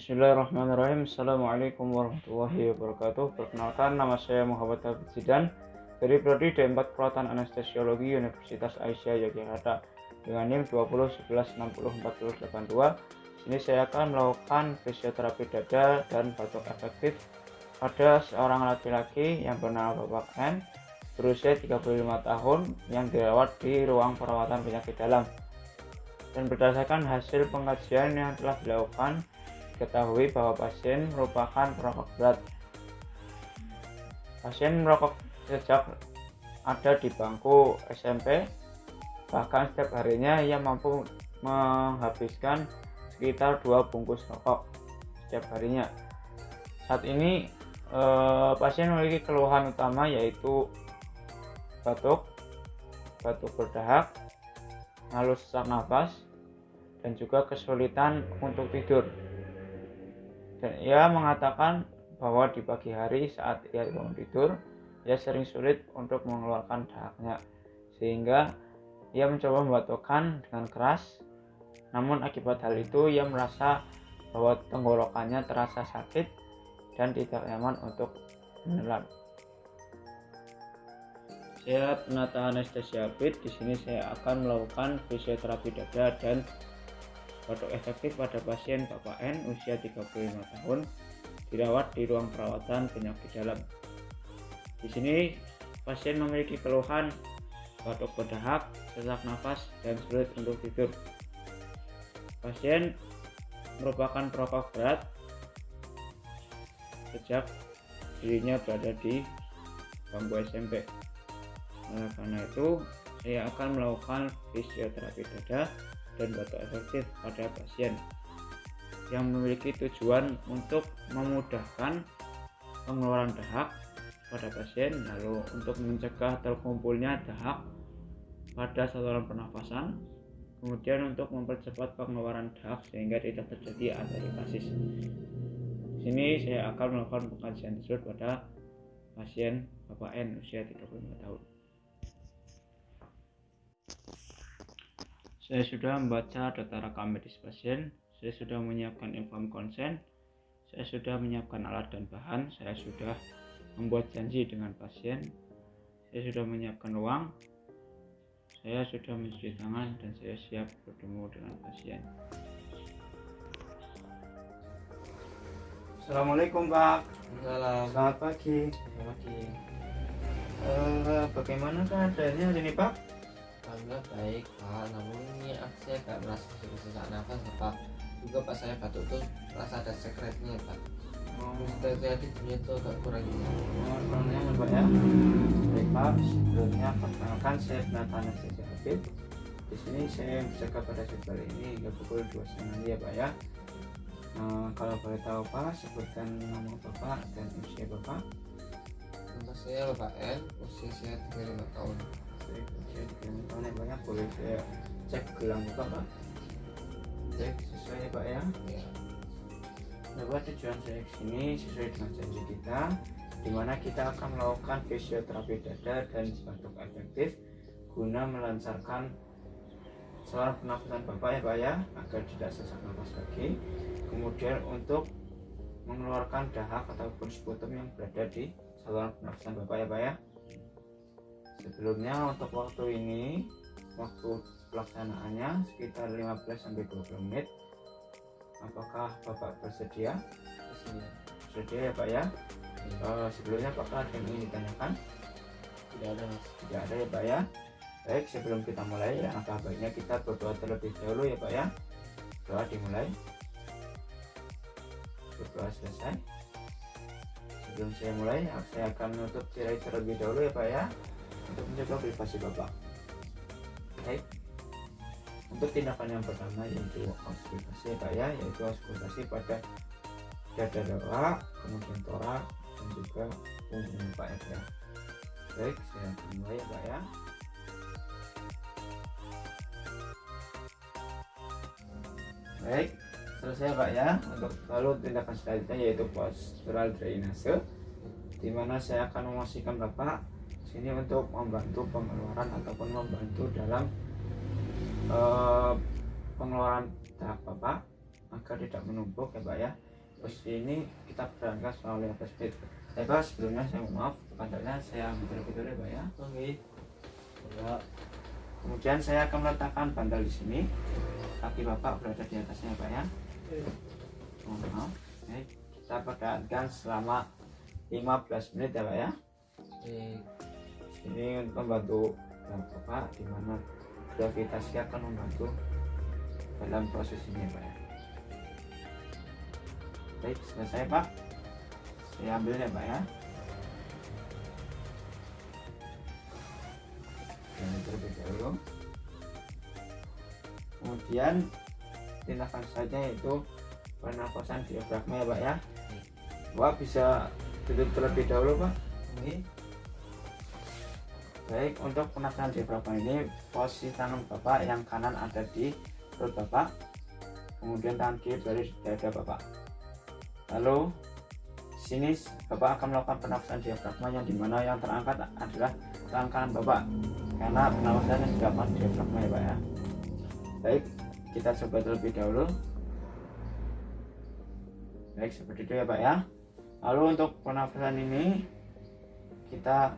Bismillahirrahmanirrahim. Assalamualaikum warahmatullahi wabarakatuh. Perkenalkan, nama saya Muhammad Habib Zidan dari Prodi D4 Perawatan Anestesiologi Universitas Aisyah Yogyakarta dengan NIM 2011604082. Sini saya akan melakukan fisioterapi dada dan batuk efektif pada seorang laki-laki yang bernama Bapak N berusia 35 tahun yang dirawat di ruang perawatan penyakit dalam. Dan berdasarkan hasil pengkajian yang telah dilakukan, diketahui bahwa pasien merupakan perokok berat. Pasien merokok sejak ada di bangku SMP, bahkan setiap harinya ia mampu menghabiskan sekitar 2 bungkus rokok setiap harinya. Saat ini pasien memiliki keluhan utama yaitu batuk berdahak, halus sesak nafas, dan juga kesulitan untuk tidur. Dan ia mengatakan bahwa di pagi hari saat ia bangun tidur, ia sering sulit untuk mengeluarkan dahaknya, sehingga ia mencoba membatukkan dengan keras. Namun akibat hal itu ia merasa bahwa tenggorokannya terasa sakit dan tidak nyaman untuk menelan. Saya penata anestesia habit. Di sini saya akan melakukan fisioterapi dada dan batuk efektif pada pasien Bapak N usia 35 tahun dirawat di ruang perawatan penyakit dalam. Di sini pasien memiliki keluhan batuk berdahak, sesak nafas, dan sulit untuk tidur. Pasien merupakan perokok berat sejak dirinya berada di bangku SMP. Karena itu saya akan melakukan fisioterapi dada dan batuk efektif pada pasien yang memiliki tujuan untuk memudahkan pengeluaran dahak pada pasien, lalu untuk mencegah terkumpulnya dahak pada saluran pernafasan, kemudian untuk mempercepat pengeluaran dahak sehingga tidak terjadi anaripasis. Di sini saya akan melakukan pengkajian tersebut pada pasien Bapak N usia 35 tahun. Saya sudah membaca data rekam medis pasien, saya sudah menyiapkan inform konsen, saya sudah menyiapkan alat dan bahan, saya sudah membuat janji dengan pasien, saya sudah menyiapkan uang, saya sudah mencuci tangan, dan saya siap bertemu dengan pasien. Assalamualaikum Pak. Selamat pagi. Bagaimana keadaannya hari ini Pak? Alhamdulillah baik Pak, namun ini saya agak merasa sesak nafas Pak. Juga pas saya batuk tuh merasa ada sekretnya Pak. Terus saya tidurnya tuh agak kurang Kurangnya Pak ya. Baik Pak, sebelumnya perkenalkan saya penata anestesia habit. Di sini saya bekerja pada jadwal ini hingga pukul 2:30 ya Pak ya. Kalau boleh tahu Pak, sebutkan nama Bapak dan usia Bapak. Nama saya Bapak N, usia saya 35 tahun. Usia 35 tahun ya Pak ya. Boleh saya cek gelang Bapak Pak? Cek sesuai ya Pak ya. Bapak, tujuan saya kesini sesuai dengan janji kita, dimana kita akan melakukan fisioterapi dada dan batuk efektif guna melancarkan saluran pernafasan Bapak ya Pak ya, agar tidak sesak nafas lagi. Kemudian untuk mengeluarkan dahak ataupun sputum yang berada di saluran pernafasan Bapak ya Pak ya. Sebelumnya untuk waktu ini, waktu pelaksanaannya sekitar 15-20 menit. Apakah Bapak bersedia? Bersedia ya Pak ya. Sebelumnya apakah ada yang ingin ditanyakan? Tidak ada Mas. Tidak ada ya Pak ya. Baik, sebelum kita mulai, alangkah baiknya kita berdoa terlebih dahulu ya Pak ya. Doa dimulai. Berdoa selesai. Sebelum saya mulai, saya akan menutup tirai terlebih dahulu ya Pak ya, untuk menjaga privasi Bapak. Baik. Untuk tindakan yang pertama yaitu auskultasi ya Pak ya, yaitu auskultasi pada dada bawah, kemudian torak, dan juga punggung Pak ya. Baik, saya akan mulai ya Pak ya. Baik, selesai Pak ya. Untuk lalu tindakan selanjutnya yaitu postural drainase, di mana saya akan memosisikan Bapak sini untuk membantu pengeluaran ataupun membantu dalam pengeluaran dahak Bapak agar tidak menumpuk ya Pak ya. posisi ini kita berangkat selalu atas speed. Bapak, sebelumnya saya mohon maaf, bantalnya saya ambil terlebih dahulu ya Pak ya. Oke. Ya. Kemudian saya akan meletakkan bantal di sini, kaki Bapak berada di atasnya Pak ya. Mohon maaf. Baik, kita pertahankan selama 15 menit ya Pak ya. Ini untuk membantu Bapak di mana gravitasi akan membantu dalam proses ini Pak ya. Baik, selesai Pak. Saya ambil ya Pak ya. Ini terlebih dahulu. Kemudian tindakan saja yaitu pernapasan diafragma ya Pak ya. Bapak bisa duduk terlebih dahulu Pak. Oke. Baik, untuk pernapasan diafragma ini posisi tangan Bapak yang kanan ada di perut Bapak, kemudian tangan kiri berada di dada Bapak. Lalu sini Bapak akan melakukan pernapasan diafragma yang dimana yang terangkat adalah tangan kanan Bapak karena pernapasan yang dilakukan diafragma ya Pak ya. Baik, kita coba terlebih dahulu. Baik, seperti itu ya Pak ya. Lalu untuk pernapasan ini kita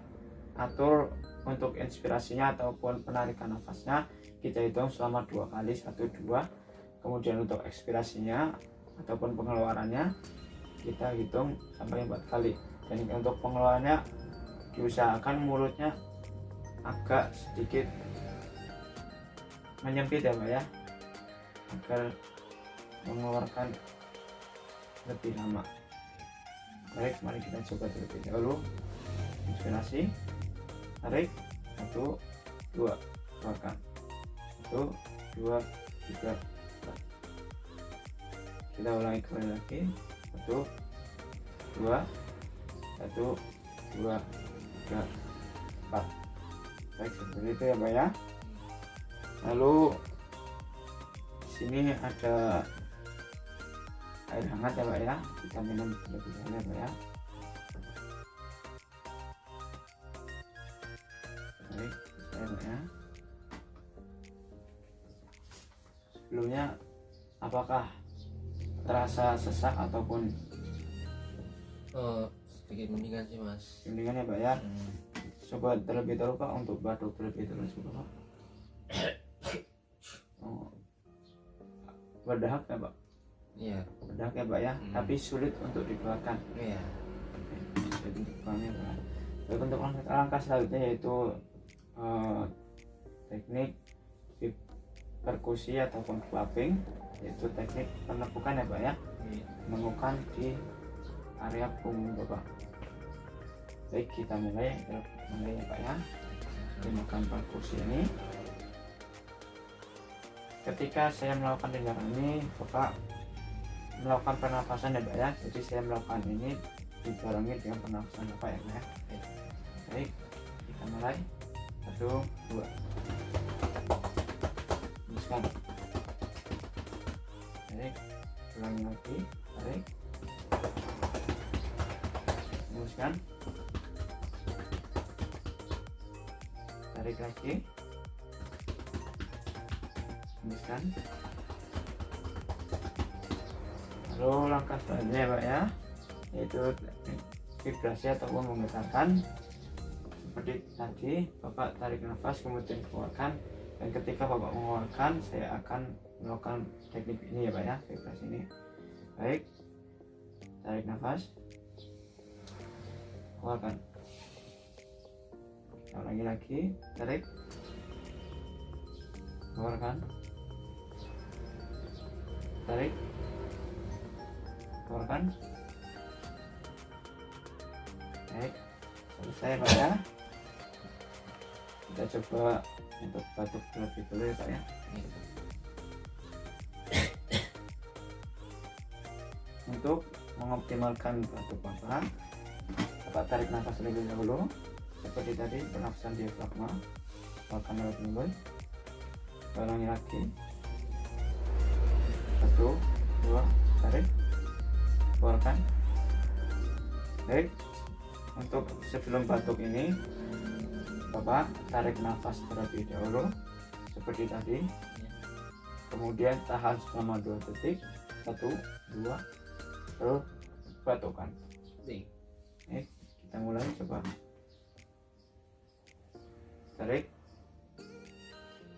atur untuk inspirasinya ataupun penarikan nafasnya kita hitung selama 2 kali 1 2. Kemudian untuk ekspirasinya ataupun pengeluarannya kita hitung sampai 4 kali. Dan untuk pengeluarannya diusahakan mulutnya agak sedikit menyempit ya Pak ya, agar mengeluarkan lebih lama. Baik, mari kita coba terlebih dahulu. Inspirasi, tarik 1 2, keluarkan 1 2 3 4. Kita ulangi kembali lagi 1 2 1 2 3 4. Baik, seperti itu ya Pak ya. Lalu di sini ada air hangat ya Pak ya, kita minum lebih dahulu ya Pak ya. Baik, saya Pak ya. Sebelumnya apakah terasa sesak ataupun Sedikit mendingan sih Mas. mendingan ya Pak ya? Coba terlebih dahulu Pak untuk batuk terlebih dahulu coba Pak. Oh, berdahak ya Pak? Iya. Berdahak ya Pak ya, tapi sulit untuk dikeluarkan. Iya. Sulit untuk dikeluarkan Pak. Baik, untuk langkah selanjutnya yaitu teknik perkusi ataupun clapping, yaitu teknik penepukan ya Pak ya, menemukan di area punggung Bapak. Baik, kita mulai ya Pak ya. Tindakan perkusi ini, ketika saya melakukan tindakan ini Bapak melakukan pernapasan ya Pak ya, jadi saya melakukan ini dibarengi dengan pernapasan Bapak ya Pak ya. Baik, kita mulai 1 2. Hembuskan. Tarik, ulangi lagi, tarik, hembuskan, tarik lagi, hembuskan. Lalu langkah selanjutnya Pak ya, yaitu vibrasi ataupun menggetarkan. Seperti tadi Bapak tarik nafas kemudian keluarkan, dan ketika Bapak mengeluarkan saya akan melakukan teknik ini ya Pak ya, vibrasi ini. Baik, tarik nafas, keluarkan, ulangi lagi, tarik, keluarkan, tarik, keluarkan. Baik, selesai Pak ya. Kita coba untuk batuk terlebih dahulu ya Pak ya. Untuk mengoptimalkan batuk Bapak tarik nafas terlebih dahulu seperti tadi, pernafasan diafragma, keluarkan lewat mulut. Ulangi lagi, 1 2, tarik, keluarkan. Baik, untuk sebelum batuk ini Bapak tarik nafas terlebih dahulu seperti tadi, kemudian tahan selama 2 detik, 1 2 berbatukan. Kita mulai, coba tarik,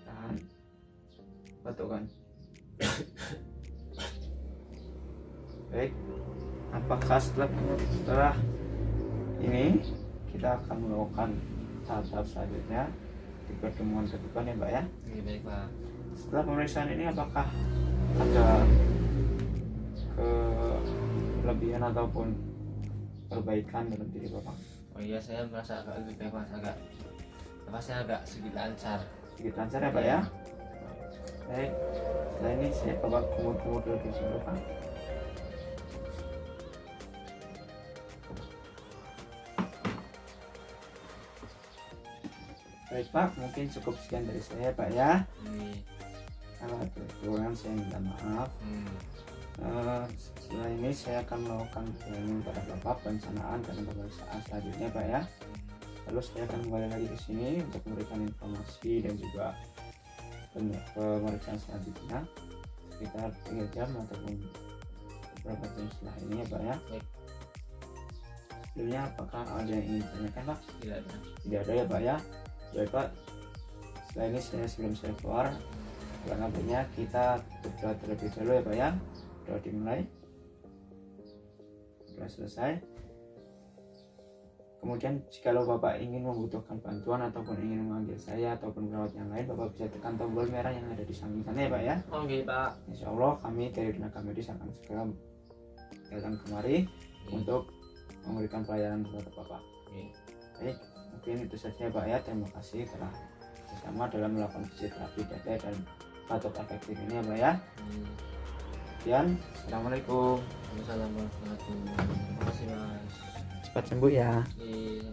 tahan, batukan. Baik, apakah setelah ini kita akan melakukan tahap selanjutnya di pertemuan ke depan ya Pak ya? Baik Pak. Setelah pemeriksaan ini apakah ada kelebihan ataupun perbaikan dalam diri Bapak? Oh iya, saya merasa agak lebih baik Mas, agak nafasnya agak sedikit lancar. Sedikit lancar ya Pak ya? Baik, setelah ini saya coba kumur-kumur dulu dulu Pak. Baik Pak, mungkin cukup sekian dari saya Pak ya. Kalau ada kekurangan saya minta maaf. Setelah ini saya akan melakukan planning pada Bapak, perencanaan dan pemeriksaan selanjutnya Pak ya. Lalu saya akan kembali lagi ke sini untuk memberikan informasi dan juga pemeriksaan selanjutnya sekitar 3 jam ataupun beberapa jam setelah ini ya Pak ya. Baik. Sebelumnya apakah ada yang ingin ditanyakan Pak? Tidak ada. Tidak ada ya Pak ya. Baik Pak, setelah ini sebelum saya keluar, selanjutnya kita berdoa terlebih dahulu ya Pak ya. Doa dimulai, sudah selesai. Kemudian jikalau Bapak ingin membutuhkan bantuan ataupun ingin memanggil saya ataupun perawat yang lain, Bapak bisa tekan tombol merah yang ada di samping sana ya Pak ya. Oke Pak. Insya Allah kami dari tenaga medis akan segera datang kemari untuk memberikan pelayanan kepada Bapak. Baik, mungkin itu saja Pak ya. Terima kasih telah bersama dalam melakukan fisioterapi dada dan batuk efektif ini ya Pak ya. Sekian, assalamualaikum. Waalaikumsalam warahmatullahi wabarakatuh. Terima kasih Mas. Cepat sembuh ya. Iya.